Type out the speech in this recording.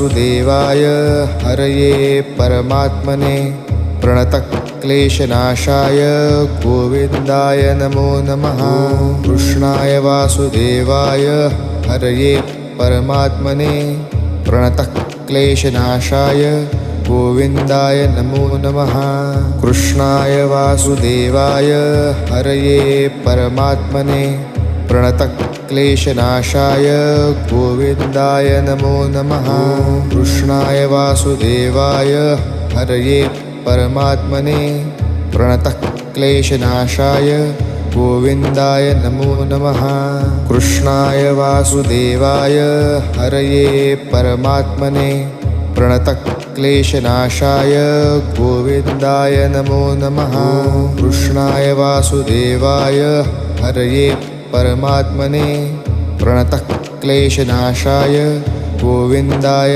वासुदेवाय हरये परमात्मने प्रणतक्लेशनाशाय गोविन्दाय नमो नमः। कृष्णाय वासुदेवाय हरये परमात्मने प्रणतक्लेशनाशाय गोविन्दाय नमो नमः। कृष्णाय वासुदेवाय हरये परमात्मने प्रणतक्लेशनाशाय गोविन्दाय नमो नमः। कृष्णाय वासुदेवाय हरये परमात्मने प्रणतक्लेशनाशाय गोविन्दाय नमो नमः। कृष्णाय वासुदेवाय हरये परमात्मने प्रणतक्लेशनाशाय गोविन्दाय नमो नमः। कृष्णाय वासुदेवाय हरये परमात्मने प्रणतक्लेशनाशाय गोविन्दाय